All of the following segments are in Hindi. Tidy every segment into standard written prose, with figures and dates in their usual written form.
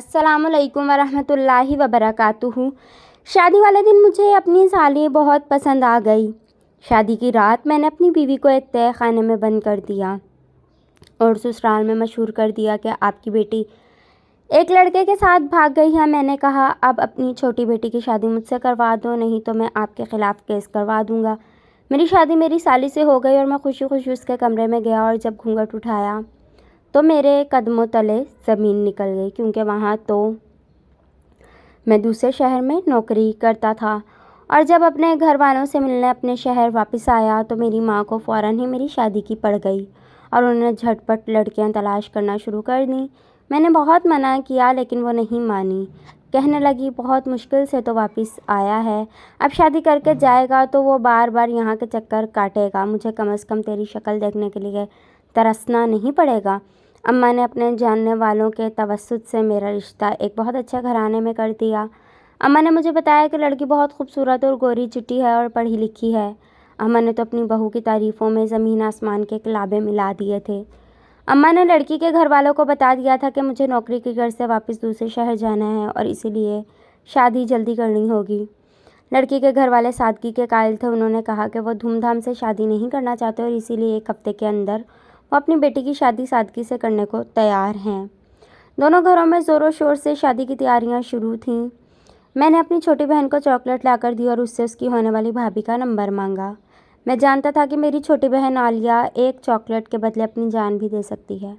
अस्सलामुअलैकुम वरहमतुल्लाहि वबरकातुहू। शादी वाले दिन मुझे अपनी साली बहुत पसंद आ गई। शादी की रात मैंने अपनी बीवी को एक तय खाने में बंद कर दिया और ससुराल में मशहूर कर दिया कि आपकी बेटी एक लड़के के साथ भाग गई है। मैंने कहा, अब अपनी छोटी बेटी की शादी मुझसे करवा दो, नहीं तो मैं आपके ख़िलाफ़ केस करवा दूँगा। मेरी शादी मेरी साली से हो गई और मैं खुशी खुशी उसके कमरे में गया और जब घूंघट उठाया तो मेरे कदमों तले ज़मीन निकल गई, क्योंकि वहाँ तो मैं दूसरे शहर में नौकरी करता था। और जब अपने घर वालों से मिलने अपने शहर वापस आया तो मेरी माँ को फ़ौरन ही मेरी शादी की पड़ गई और उन्होंने झटपट लड़कियाँ तलाश करना शुरू कर दी। मैंने बहुत मना किया लेकिन वो नहीं मानी। कहने लगी, बहुत मुश्किल से तो वापस आया है, अब शादी करके जाएगा तो वो बार बार यहाँ के चक्कर काटेगा। मुझे कम से कम तेरी शक्ल देखने के लिए तरसना नहीं पड़ेगा। अम्मा ने अपने जानने वालों के तवस्सुत से मेरा रिश्ता एक बहुत अच्छे घराने में कर दिया। अम्मा ने मुझे बताया कि लड़की बहुत खूबसूरत और गोरी चिट्टी है और पढ़ी लिखी है। अम्मा ने तो अपनी बहू की तारीफ़ों में ज़मीन आसमान के किलाबे मिला दिए थे। अम्मा ने लड़की के घर वालों को बता दिया था कि मुझे नौकरी के घर से वापस दूसरे शहर जाना है और इसीलिए शादी जल्दी करनी होगी। लड़की के घर वाले सादगी के कायल थे। उन्होंने कहा कि वो धूमधाम से शादी नहीं करना चाहते और इसीलिए एक हफ्ते के अंदर वो अपनी बेटी की शादी सादगी से करने को तैयार हैं। दोनों घरों में ज़ोरों शोर से शादी की तैयारियां शुरू थीं। मैंने अपनी छोटी बहन को चॉकलेट लाकर दी और उससे उसकी होने वाली भाभी का नंबर मांगा। मैं जानता था कि मेरी छोटी बहन आलिया एक चॉकलेट के बदले अपनी जान भी दे सकती है।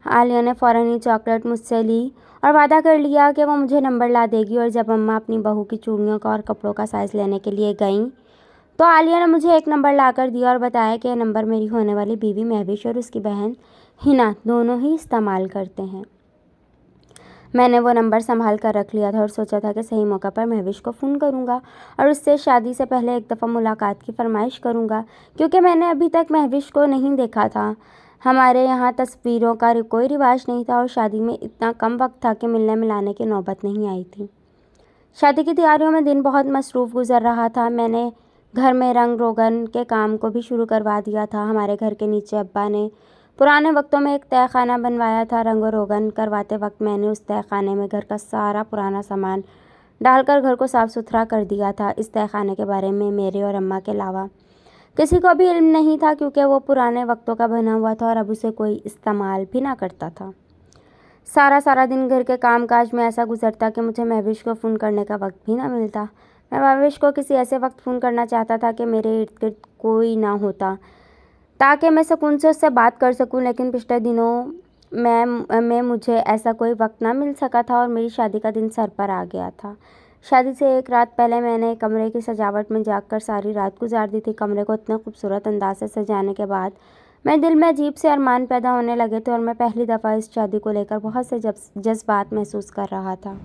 आलिया ने फ़ौरन ही चॉकलेट मुझसे ली और वादा कर लिया कि वो मुझे नंबर ला देगी। और जब अम्मा अपनी बहू की चूड़ियों का और कपड़ों का साइज़ लेने के लिए गईं तो आलिया ने मुझे एक नंबर लाकर दिया और बताया कि यह नंबर मेरी होने वाली बीवी महविश और उसकी बहन हिना दोनों ही इस्तेमाल करते हैं। मैंने वो नंबर संभाल कर रख लिया था और सोचा था कि सही मौका पर महविश को फ़ोन करूंगा और उससे शादी से पहले एक दफ़ा मुलाकात की फरमाइश करूंगा, क्योंकि मैंने अभी तक महविश को नहीं देखा था। हमारे यहाँ तस्वीरों का कोई रिवाज नहीं था और शादी में इतना कम वक्त था कि मिलने मिलाने की नौबत नहीं आई थी। शादी की तैयारियों में दिन बहुत मसरूफ़ गुजर रहा था। मैंने घर में रंग रोगन के काम को भी शुरू करवा दिया था। हमारे घर के नीचे अब्बा ने पुराने वक्तों में एक तय खाना बनवाया था। रंग रोगन करवाते वक्त मैंने उस तय खाने में घर का सारा पुराना सामान डालकर घर को साफ़ सुथरा कर दिया था। इस तय खाने के बारे में मेरे और अम्मा के अलावा किसी को भी इल्म नहीं था, क्योंकि वो पुराने वक्तों का बना हुआ था और अब उसे कोई इस्तेमाल भी ना करता था। सारा दिन घर के कामकाज में ऐसा गुजरता कि मुझे महविश को फ़ोन करने का वक्त भी ना मिलता। मैं महविश को किसी ऐसे वक्त फ़ोन करना चाहता था कि मेरे इर्द गिर्द कोई ना होता, ताकि मैं सुकून से उससे बात कर सकूं। लेकिन पिछले दिनों में मुझे ऐसा कोई वक्त ना मिल सका था और मेरी शादी का दिन सर पर आ गया था। शादी से एक रात पहले मैंने कमरे की सजावट में जाकर सारी रात गुजार दी थी। कमरे को इतने खूबसूरत अंदाज से सजाने के बाद मेरे दिल में अजीब से अरमान पैदा होने लगे थे और मैं पहली दफ़ा इस शादी को लेकर बहुत से जज्बात महसूस कर रहा था।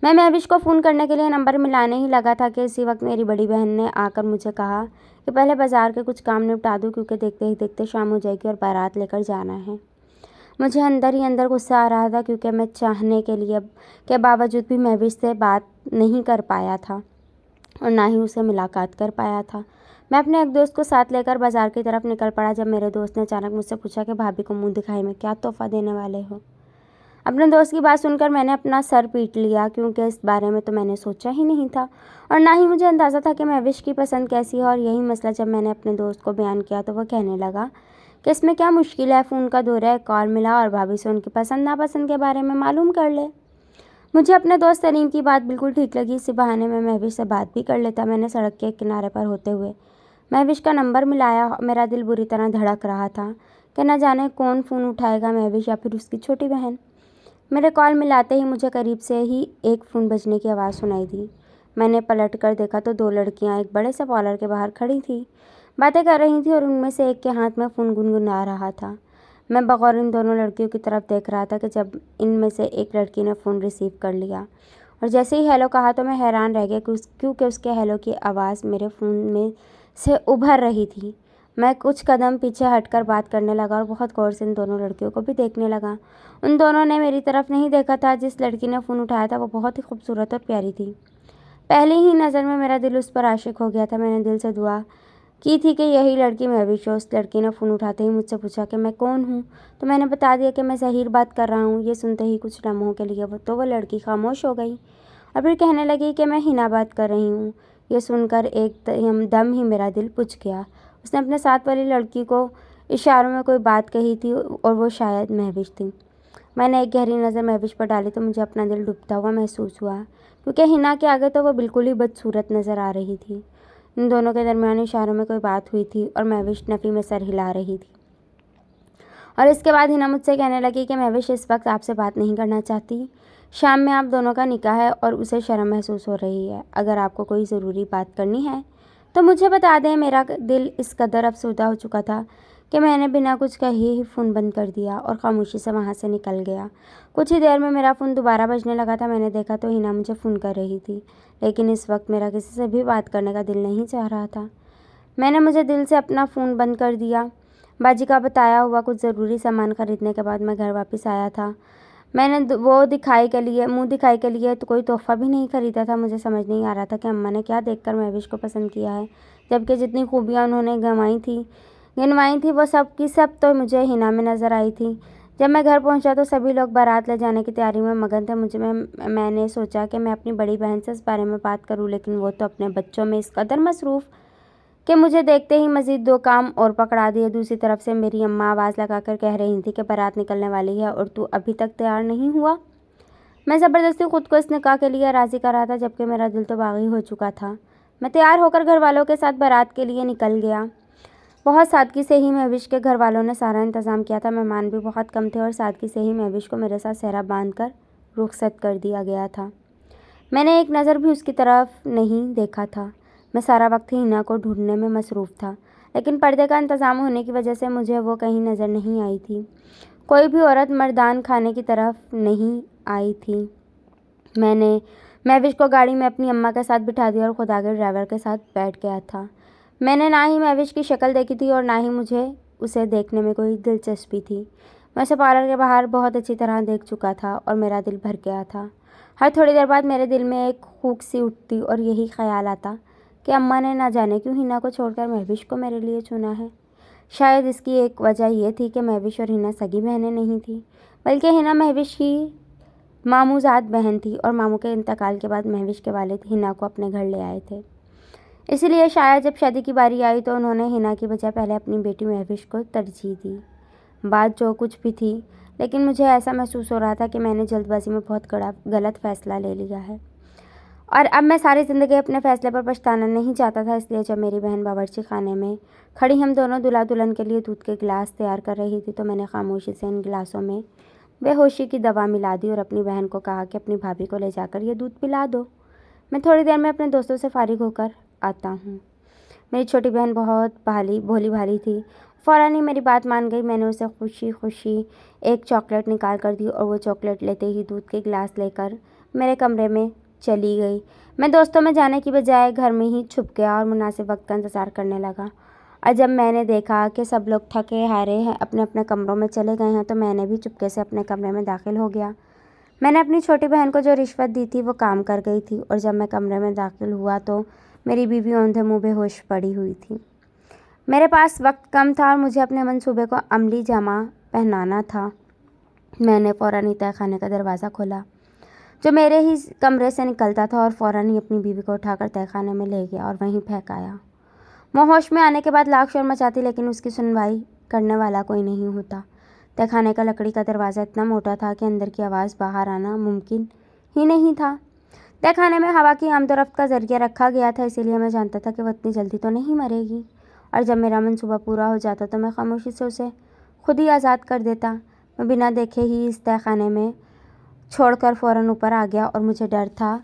मैं महविश को फ़ोन करने के लिए नंबर मिलाने ही लगा था कि इसी वक्त मेरी बड़ी बहन ने आकर मुझे कहा कि पहले बाज़ार के कुछ काम निपटा दूँ, क्योंकि देखते ही देखते शाम हो जाएगी और बारात लेकर जाना है। मुझे अंदर ही अंदर गुस्सा आ रहा था, क्योंकि मैं चाहने के बावजूद भी महविश से बात नहीं कर पाया था और ना ही उसे मुलाकात कर पाया था। मैं अपने एक दोस्त को साथ लेकर बाज़ार की तरफ निकल पड़ा, जब मेरे दोस्त ने अचानक मुझसे पूछा कि भाभी को मुंह दिखाई में क्या तोहफ़ा देने वाले हो। अपने दोस्त की बात सुनकर मैंने अपना सर पीट लिया, क्योंकि इस बारे में तो मैंने सोचा ही नहीं था और ना ही मुझे अंदाज़ा था कि महविश की पसंद कैसी है। और यही मसला जब मैंने अपने दोस्त को बयान किया तो वह कहने लगा कि इसमें क्या मुश्किल है, फ़ोन का दौर है, कॉल मिला और भाभी से उनकी पसंद नापसंद के बारे में मालूम कर ले। मुझे अपने दोस्त सलीम की बात बिल्कुल ठीक लगी। इसी बहाने में महविश से बात भी कर लेता। मैंने सड़क के किनारे पर होते हुए महविश का नंबर मिलाया। मेरा दिल बुरी तरह धड़क रहा था कि न जाने कौन फ़ोन उठाएगा, महविश या फिर उसकी छोटी बहन। मेरे कॉल मिलाते ही मुझे करीब से ही एक फ़ोन बजने की आवाज़ सुनाई दी। मैंने पलट कर देखा तो दो लड़कियां एक बड़े से पार्लर के बाहर खड़ी थी, बातें कर रही थी और उनमें से एक के हाथ में फ़ोन गुनगुना रहा था। मैं बगौर इन दोनों लड़कियों की तरफ देख रहा था कि जब इनमें से एक लड़की ने फ़ोन रिसीव कर लिया और जैसे ही हेलो कहा तो मैं हैरान रह गया क्योंकि उसके हेलो की आवाज़ मेरे फ़ोन में से उभर रही थी। मैं कुछ कदम पीछे हटकर बात करने लगा और बहुत गौर से इन दोनों लड़कियों को भी देखने लगा। उन दोनों ने मेरी तरफ नहीं देखा था। जिस लड़की ने फ़ोन उठाया था वो बहुत ही खूबसूरत और प्यारी थी। पहली ही नज़र में मेरा दिल उस पर आशिक हो गया था। मैंने दिल से दुआ की थी कि यही लड़की महविश हो। उस लड़की ने फ़ोन उठाते ही मुझसे पूछा कि मैं कौन हूँ, तो मैंने बता दिया कि मैं ज़हीर बात कर रहा हूँ। ये सुनते ही कुछ लम्हों के लिए वो लड़की खामोश हो गई और फिर कहने लगी कि मैं हिना बात कर रही हूँ। ये सुनकर एक दम ही मेरा दिल बुझ गया। उसने अपने साथ वाली लड़की को इशारों में कोई बात कही थी और वो शायद महविश थी। मैंने एक गहरी नज़र महविश पर डाली तो मुझे अपना दिल डूबता हुआ महसूस हुआ, क्योंकि हिना के आगे तो वो बिल्कुल ही बदसूरत नज़र आ रही थी। इन दोनों के दरमियान इशारों में कोई बात हुई थी और महविश नफ़ी में सर हिला रही थी। और इसके बाद हिना मुझसे कहने लगी कि महविश इस वक्त आपसे बात नहीं करना चाहती। शाम में आप दोनों का निकाह है और उसे शर्म महसूस हो रही है। अगर आपको कोई ज़रूरी बात करनी है तो मुझे बता दें। मेरा दिल इस कदर अफसरदा हो चुका था कि मैंने बिना कुछ कहे ही फ़ोन बंद कर दिया और ख़ामोशी से वहाँ से निकल गया। कुछ ही देर में मेरा फ़ोन दोबारा बजने लगा था। मैंने देखा तो हिना मुझे फ़ोन कर रही थी, लेकिन इस वक्त मेरा किसी से भी बात करने का दिल नहीं चाह रहा था। मैंने मुझे दिल से अपना फ़ोन बंद कर दिया। बाजी का बताया हुआ कुछ ज़रूरी सामान ख़रीदने के बाद मैं घर वापस आया था। मैंने मुँह दिखाई के लिए तो कोई तोहफ़ा भी नहीं ख़रीदा था। मुझे समझ नहीं आ रहा था कि अम्मा ने क्या देखकर महविश को पसंद किया है, जबकि जितनी खूबियाँ उन्होंने गिनवाई थी वो सब की सब तो मुझे हिना में नज़र आई थी। जब मैं घर पहुंचा तो सभी लोग बारात ले जाने की तैयारी में मगन थे। मैंने सोचा कि मैं अपनी बड़ी बहन से इस बारे में बात करूं, लेकिन वो तो अपने बच्चों में इस कदर मसरूफ़ कि मुझे देखते ही मज़ीद 2 काम और पकड़ा दिए। दूसरी तरफ से मेरी अम्मा आवाज़ लगाकर कह रही थी कि बारात निकलने वाली है और तू अभी तक तैयार नहीं हुआ। मैं ज़बरदस्ती खुद को इस निकाह के लिए राज़ी कर रहा था, जबकि मेरा दिल तो बागी हो चुका था। मैं तैयार होकर घर वालों के साथ बारात के लिए निकल गया। बहुत सादगी से ही महविश के घर वालों ने सारा इंतज़ाम किया था। मेहमान भी बहुत कम थे और सादगी से ही महविश को मेरे साथ सेहरा बांध कर रुखसत कर दिया गया था। मैंने एक नज़र भी उसकी तरफ नहीं देखा था। मैं सारा वक्त हिना को ढूंढने में मसरूफ़ था, लेकिन पर्दे का इंतज़ाम होने की वजह से मुझे वो कहीं नज़र नहीं आई थी। कोई भी औरत मर्दान खाने की तरफ नहीं आई थी। मैंने महविश को गाड़ी में अपनी अम्मा के साथ बिठा दिया और खुदा के ड्राइवर के साथ बैठ गया था। मैंने ना ही महविश की शक्ल देखी थी और ना ही मुझे उसे देखने में कोई दिलचस्पी थी। मैं उसे पार्लर के बाहर बहुत अच्छी तरह देख चुका था और मेरा दिल भर गया था। हर थोड़ी देर बाद मेरे दिल में एक खूक सी उठती और यही ख्याल आता कि अम्मा ने ना जाने क्यों हिना को छोड़कर महविश को मेरे लिए चुना है। शायद इसकी एक वजह यह थी कि महविश और हिना सगी बहनें नहीं थी, बल्कि हिना महविश की मामूज़ाद बहन थी और मामू के इंतकाल के बाद महविश के वालिद हिना को अपने घर ले आए थे। इसलिए शायद जब शादी की बारी आई तो उन्होंने हिना की बजाय पहले अपनी बेटी महविश को तरजीह दी। बात जो कुछ भी थी, लेकिन मुझे ऐसा महसूस हो रहा था कि मैंने जल्दबाजी में बहुत गलत फ़ैसला ले लिया है और अब मैं सारी ज़िंदगी अपने फ़ैसले पर पछताना नहीं चाहता था। इसलिए जब मेरी बहन बावर्ची खाने में खड़ी हम दोनों दूल्हा दुल्हन के लिए दूध के गिलास तैयार कर रही थी तो मैंने खामोशी से इन गिलासों में बेहोशी की दवा मिला दी और अपनी बहन को कहा कि अपनी भाभी को ले जाकर ये दूध पिला दो। मैं थोड़ी देर में अपने दोस्तों से फारिग होकर आता हूँ। मेरी छोटी बहन बहुत भोली भाली थी। फ़ौरन ही मेरी बात मान गई। मैंने उसे खुशी खुशी एक चॉकलेट निकाल कर दी और वो चॉकलेट लेते ही दूध के गिलास लेकर मेरे कमरे में चली गई। मैं दोस्तों में जाने की बजाय घर में ही छुप गया और मुनासिब वक्त का इंतज़ार करने लगा। और जब मैंने देखा कि सब लोग थके हारे हैं अपने अपने कमरों में चले गए हैं तो मैंने भी चुपके से अपने कमरे में दाखिल हो गया। मैंने अपनी छोटी बहन को जो रिश्वत दी थी वो काम कर गई थी और जब मैं कमरे में दाखिल हुआ तो मेरी बीवी औंधे मुँह बेहोश पड़ी हुई थी। मेरे पास वक्त कम था और मुझे अपने मंसूबे को अमली जामा पहनाना था। मैंने फ़ौरन ही तहखाने का दरवाज़ा खोला जो मेरे ही कमरे से निकलता था और फ़ौरन ही अपनी बीवी को उठाकर तहखाने में ले गया और वहीं फेंक आया। मैं होश में आने के बाद लाख शोर मचाती, लेकिन उसकी सुनवाई करने वाला कोई नहीं होता। तहखाने का लकड़ी का दरवाज़ा इतना मोटा था कि अंदर की आवाज़ बाहर आना मुमकिन ही नहीं था। तहखाने में हवा की आमदोरफ्त का ज़रिया रखा गया था, इसीलिए मैं जानता था कि वो इतनी जल्दी तो नहीं मरेगी और जब मेरा मंसूबा पूरा हो जाता तो मैं खामोशी से उसे खुद ही आज़ाद कर देता। मैं बिना देखे ही इस तहखाने में छोड़कर फ़ौरन ऊपर आ गया और मुझे डर था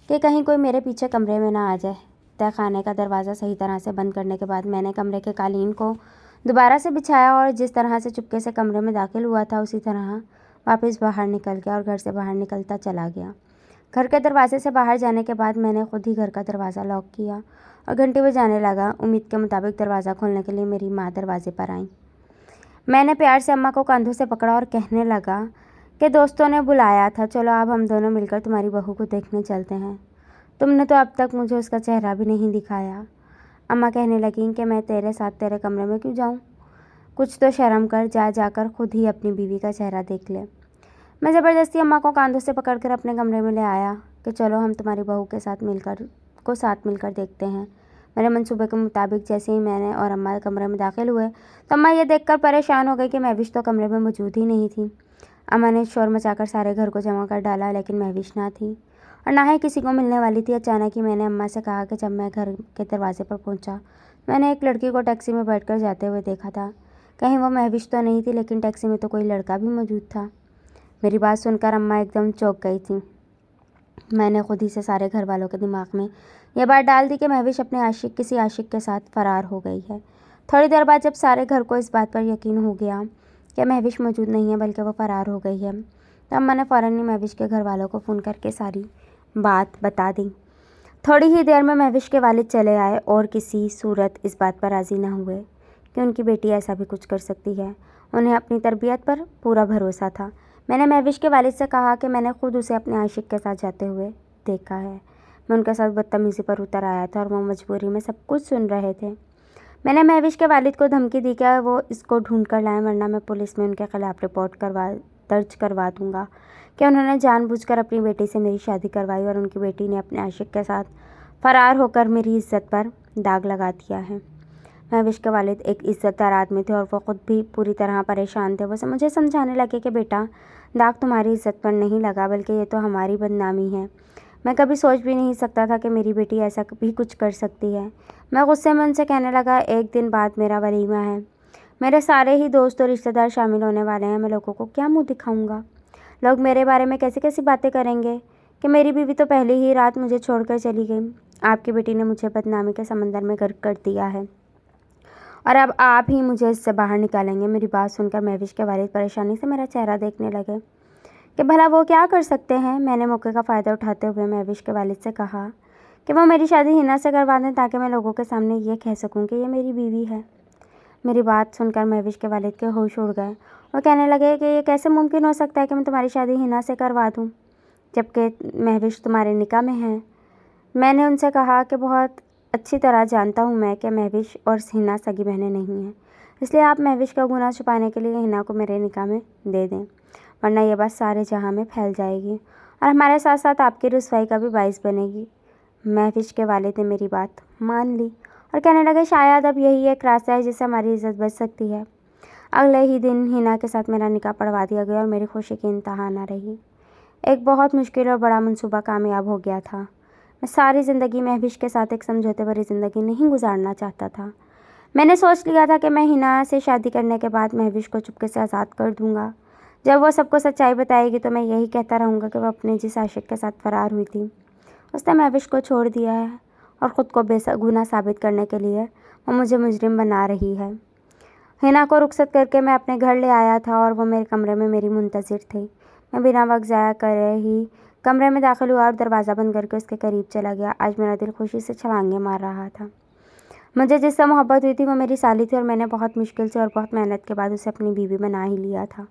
कि कहीं कोई मेरे पीछे कमरे में ना आ जाए। तहखाने का दरवाज़ा सही तरह से बंद करने के बाद मैंने कमरे के कालीन को दोबारा से बिछाया और जिस तरह से चुपके से कमरे में दाखिल हुआ था उसी तरह वापस बाहर निकल गया और घर से बाहर निकलता चला गया। घर के दरवाजे से बाहर जाने के बाद मैंने खुद ही घर का दरवाज़ा लॉक किया और घंटी बजाने लगा। उम्मीद के मुताबिक दरवाज़ा खोलने के लिए मेरी माँ दरवाजे पर आई। मैंने प्यार से अम्मा को कंधों से पकड़ा और कहने लगा कि दोस्तों ने बुलाया था, चलो अब हम दोनों मिलकर तुम्हारी बहू को देखने चलते हैं। तुमने तो अब तक मुझे उसका चेहरा भी नहीं दिखाया। अम्मा कहने लगीं कि मैं तेरे साथ तेरे कमरे में क्यों जाऊँ, कुछ तो शर्म कर, जाकर खुद ही अपनी बीवी का चेहरा देख ले। मैं ज़बरदस्ती अम्मा को कांधों से पकड़कर अपने कमरे में ले आया कि चलो हम तुम्हारी बहू के साथ मिलकर देखते हैं। मेरे मंसूबे के मुताबिक जैसे ही मैंने और अम्मा कमरे में दाखिल हुए तो अम्मा ये देखकर परेशान हो गई कि महविश तो कमरे में मौजूद ही नहीं थी। अम्मा ने शोर मचाकर सारे घर को जमा कर डाला, लेकिन महविश ना थी और ना ही किसी को मिलने वाली थी। अचानक ही मैंने अम्मा से कहा कि जब मैं घर के दरवाजे पर पहुंचा, मैंने एक लड़की को टैक्सी में बैठकर जाते हुए देखा था। कहीं वो महविश तो नहीं थी, लेकिन टैक्सी में तो कोई लड़का भी मौजूद था। मेरी बात सुनकर अम्मा एकदम चौंक गई थी। मैंने खुद ही से सारे घर वालों के दिमाग में यह बात डाल दी कि महविश अपने किसी आशिक के साथ फरार हो गई है। थोड़ी देर बाद जब सारे घर को इस बात पर यकीन हो गया कि महविश मौजूद नहीं है बल्कि वो फरार हो गई है, तो अम्मा ने फ़ौरन ही महविश के घर वालों को फ़ोन करके सारी बात बता दी। थोड़ी ही देर में महविश के वालिद चले आए और किसी सूरत इस बात पर राज़ी न हुए कि उनकी बेटी ऐसा भी कुछ कर सकती है। उन्हें अपनी तरबियत पर पूरा भरोसा था। मैंने महविश के वालिद से कहा कि मैंने खुद उसे अपने आशिक के साथ जाते हुए देखा है। मैं उनके साथ बदतमीज़ी पर उतर आया था और वो मजबूरी में सब कुछ सुन रहे थे। मैंने महविश के वालिद को धमकी दी कि वो इसको ढूंढ कर लाएं, वरना मैं पुलिस में उनके खिलाफ रिपोर्ट दर्ज करवा दूंगा कि उन्होंने जानबूझकर अपनी बेटी से मेरी शादी करवाई और उनकी बेटी ने अपने आशिक के साथ फरार होकर मेरी इज्जत पर दाग लगा दिया है। महविश के वालिद एक इज्जतदार आदमी थे और वो खुद भी पूरी तरह परेशान थे। वो मुझे समझाने लगे कि बेटा, दाग तुम्हारी इज्जत पर नहीं लगा, बल्कि ये तो हमारी बदनामी है। मैं कभी सोच भी नहीं सकता था कि मेरी बेटी ऐसा भी कुछ कर सकती है। मैं गुस्से में उनसे कहने लगा, एक दिन बाद मेरा वलीमा है, मेरे सारे ही दोस्त और रिश्तेदार शामिल होने वाले हैं। मैं लोगों को क्या मुँह दिखाऊंगा? लोग मेरे बारे में कैसी कैसी बातें करेंगे कि मेरी बीवी तो पहली ही रात मुझे छोड़कर चली गई। आपकी बेटी ने मुझे बदनामी के समंदर में गर्क कर दिया है और अब आप ही मुझे इससे बाहर निकालेंगे। मेरी बात सुनकर महविश के वालिद परेशानी से मेरा चेहरा देखने लगे कि भला वो क्या कर सकते हैं। मैंने मौके का फ़ायदा उठाते हुए महविश के वालिद से कहा कि वो मेरी शादी हिना से करवा दें, ताकि मैं लोगों के सामने ये कह सकूं कि ये मेरी बीवी है। मेरी बात सुनकर महविश के वालिद के होश उड़ गए। वो कहने लगे कि ये कैसे मुमकिन हो सकता है कि मैं तुम्हारी शादी हिना से करवा दूँ, जबकि महविश तुम्हारे निकाह में है। मैंने उनसे कहा कि बहुत अच्छी तरह जानता हूँ मैं कि महविश और हिना सगी बहनें नहीं हैं, इसलिए आप महविश का गुनाह छुपाने के लिए हिना को मेरे निकाह में दे दें, वरना ये बात सारे जहां में फैल जाएगी और हमारे साथ साथ आपकी रुसवाई का भी बाइस बनेगी। महविश के वालिद ने मेरी बात मान ली और कहने लगे, शायद अब यही एक रास्ता है जिससे हमारी इज्जत बच सकती है। अगले ही दिन हिना के साथ मेरा निकाह पढ़वा दिया गया और मेरी खुशी की इंतहा न रही। एक बहुत मुश्किल और बड़ा मंसूबा कामयाब हो गया था। मैं सारी ज़िंदगी महविश के साथ एक समझौते भरी ज़िंदगी नहीं गुजारना चाहता था। मैंने सोच लिया था कि मैं हिना से शादी करने के बाद महविश को चुपके से आज़ाद कर दूंगा। जब वो सबको सच्चाई बताएगी तो मैं यही कहता रहूँगा कि वो अपने जिस आशिक के साथ फरार हुई थी उसने महविश को छोड़ दिया है और ख़ुद को बेगुनाह साबित करने के लिए वो मुझे मुजरिम बना रही है। हिना को रुखसत करके मैं अपने घर ले आया था और वो मेरे कमरे में मेरी मुंतज़िर थी। मैं बिना वक्त ज़ाया करे ही कमरे में दाखिल हुआ और दरवाज़ा बंद करके उसके करीब चला गया। आज मेरा दिल खुशी से छलांगे मार रहा था। मुझे जिससे मोहब्बत हुई थी वो मेरी साली थी और मैंने बहुत मुश्किल से और बहुत मेहनत के बाद उसे अपनी बीवी बना ही लिया था।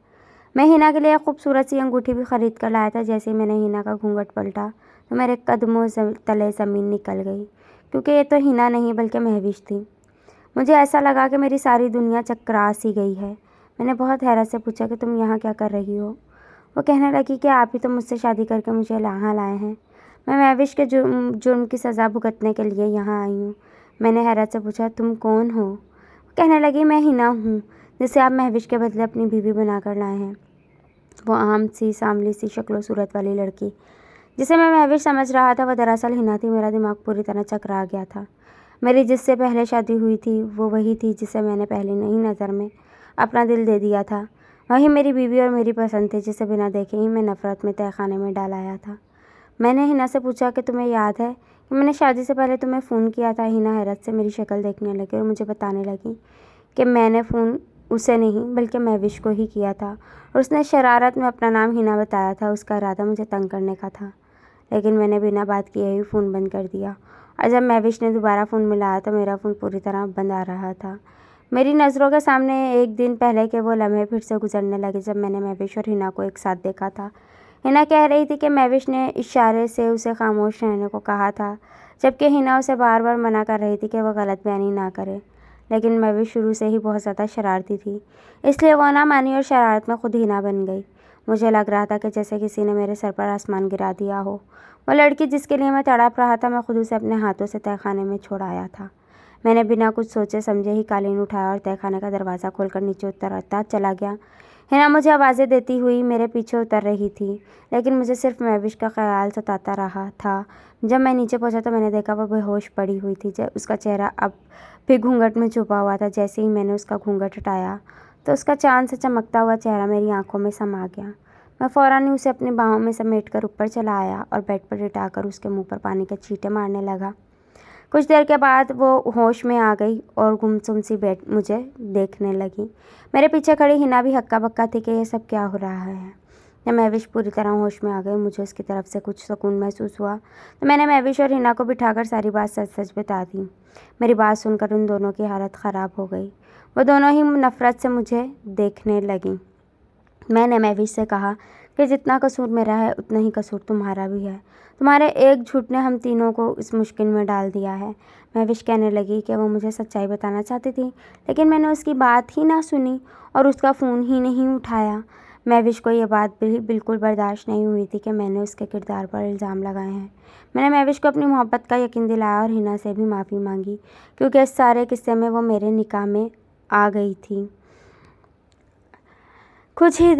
मैं हिना के लिए खूबसूरत सी अंगूठी भी ख़रीद कर लाया था। जैसे ही मैंने हिना का घूंघट पलटा तो मेरे कदमों तले ज़मीन निकल गई, क्योंकि ये तो हिना नहीं बल्कि महविश थी। मुझे ऐसा लगा कि मेरी सारी दुनिया चकरा सी गई है। मैंने बहुत हैरत से पूछा कि तुम यहाँ क्या कर रही हो? वो कहने लगी कि आप ही तो मुझसे शादी करके मुझे यहाँ लाए हैं। मैं महविश के जुर्म की सज़ा भुगतने के लिए यहाँ आई हूँ। मैंने हैरत से पूछा, तुम कौन हो? वो कहने लगी, मैं हिना हूँ जिसे आप महविश के बदले अपनी बीवी बना कर लाए हैं। वो आम सी सांवली सी शक्लो सूरत वाली लड़की जिसे मैं महविश समझ रहा था वो दरअसल हिना थी। मेरा दिमाग पूरी तरह चकरा गया था। मेरी जिससे पहले शादी हुई थी वो वही थी जिसे मैंने पहली नई नज़र में अपना दिल दे दिया था। वही मेरी बीवी और मेरी पसंद थी जिसे बिना देखे ही मैं नफ़रत में तहखाने में डाल आया था। मैंने हिना से पूछा कि तुम्हें याद है कि मैंने शादी से पहले तुम्हें फ़ोन किया था? हिना हैरत से मेरी शक्ल देखने लगी और मुझे बताने लगी कि मैंने फ़ोन उसे नहीं बल्कि महविश को ही किया था और उसने शरारत में अपना नाम हिना बताया था। उसका इरादा मुझे तंग करने का था, लेकिन मैंने बिना बात किए ही फ़ोन बंद कर दिया और जब महविश ने दोबारा फ़ोन मिलाया तो मेरा फ़ोन पूरी तरह बंद आ रहा था। मेरी नज़रों के सामने एक दिन पहले के वो लम्हे फिर से गुजरने लगे जब मैंने महविश और हिना को एक साथ देखा था। हिना कह रही थी कि महविश ने इशारे से उसे खामोश रहने को कहा था जबकि हिना उसे बार बार मना कर रही थी कि वह गलत बयानी ना करे। लेकिन मैं भी शुरू से ही बहुत ज़्यादा शरारती थी, इसलिए वो ना मानी और शरारत में खुद हिना बन गई। मुझे लग रहा था कि जैसे किसी ने मेरे सर पर आसमान गिरा दिया हो। वो लड़की जिसके लिए मैं तड़प रहा था, मैं खुद उसे अपने हाथों से तहखाने में छोड़ आया था। मैंने बिना कुछ सोचे समझे ही कालीन उठाया और तहखाने का दरवाज़ा खोलकर नीचे उतरता चला गया। हिना मुझे आवाज़ें देती हुई मेरे पीछे उतर रही थी, लेकिन मुझे सिर्फ महविश का ख्याल सताता रहा था। जब मैं नीचे पहुंचा तो मैंने देखा वह बेहोश पड़ी हुई थी। जब उसका चेहरा अब भी घूंघट में छुपा हुआ था। जैसे ही मैंने उसका घूंघट हटाया तो उसका चांद से चमकता हुआ चेहरा मेरी आंखों में समा गया। मैं फ़ौरन ही उसे अपनी बाहों में समेटकर ऊपर चला आया और बेड पर लिटाकर उसके मुंह पर पानी के छींटे मारने लगा। कुछ देर के बाद वो होश में आ गई और गुमसुम सी बैठ मुझे देखने लगी। मेरे पीछे खड़ी हिना भी हक्का बक्का थी कि ये सब क्या हो रहा है। जब महविश पूरी तरह होश में आ गई, मुझे उसकी तरफ से कुछ सुकून महसूस हुआ तो मैंने महविश और हिना को बिठाकर सारी बात सच सच बता दी। मेरी बात सुनकर उन दोनों की हालत ख़राब हो गई। वो दोनों ही नफ़रत से मुझे देखने लगी। मैंने महविश से कहा कि जितना कसूर मेरा है उतना ही कसूर तुम्हारा भी है। तुम्हारे एक झूठ ने हम तीनों को इस मुश्किल में डाल दिया है। महविश कहने लगी कि वो मुझे सच्चाई बताना चाहती थी, लेकिन मैंने उसकी बात ही ना सुनी और उसका फ़ोन ही नहीं उठाया। महविश को ये बात भी बिल्कुल बर्दाश्त नहीं हुई थी कि मैंने उसके किरदार पर इल्ज़ाम लगाए हैं। मैंने महविश को अपनी मोहब्बत का यकीन दिलाया और हिना से भी माफ़ी मांगी, क्योंकि इस सारे किस्से में वो मेरे निकाह में आ गई थी। कुछ ही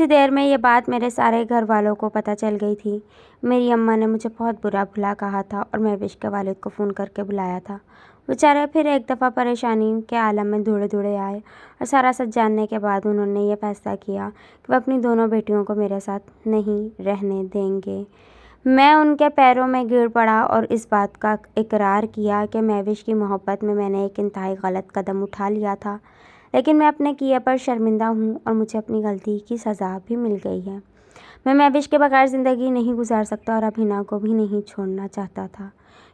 देर में ये बात मेरे सारे घर वालों को पता चल गई थी। मेरी अम्मा ने मुझे बहुत बुरा भला कहा था और महविश के वालिद को फ़ोन करके बुलाया था। बेचारे फिर एक दफ़ा परेशानी के आलम में धुड़े धुड़े आए और सारा सच जानने के बाद उन्होंने ये फ़ैसला किया कि वह अपनी दोनों बेटियों को मेरे साथ नहीं रहने देंगे। मैं उनके पैरों में गिर पड़ा और इस बात का इकरार किया कि महविश की मोहब्बत में मैंने एक इंतहाई गलत कदम उठा लिया था, लेकिन मैं अपने किए पर शर्मिंदा हूँ और मुझे अपनी गलती की सज़ा भी मिल गई है। मैं महविश के बगैर ज़िंदगी नहीं गुजार सकता और अब हिना को भी नहीं छोड़ना चाहता था,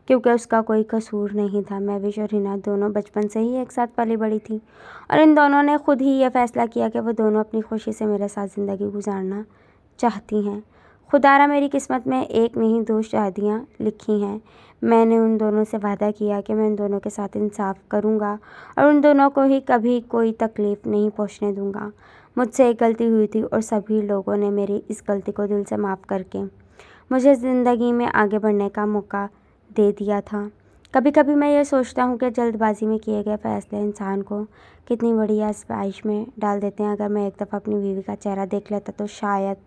क्योंकि उसका कोई कसूर नहीं था। महविश और हिना दोनों बचपन से ही एक साथ पली बड़ी थी और इन दोनों ने खुद ही यह फ़ैसला किया कि वो दोनों अपनी खुशी से मेरे साथ ज़िंदगी गुजारना चाहती हैं। खुदारा मेरी किस्मत में एक नहीं 2 शादियाँ लिखी हैं। मैंने उन दोनों से वादा किया कि मैं उन दोनों के साथ इंसाफ करूँगा और उन दोनों को ही कभी कोई तकलीफ़ नहीं पहुँचने दूँगा। मुझसे एक गलती हुई थी और सभी लोगों ने मेरी इस गलती को दिल से माफ़ करके मुझे ज़िंदगी में आगे बढ़ने का मौका दे दिया था। कभी कभी मैं ये सोचता हूँ कि जल्दबाजी में किए गए फ़ैसले इंसान को कितनी बड़ी आज़माइश में डाल देते हैं। अगर मैं एक दफ़ा अपनी बीवी का चेहरा देख लेता तो शायद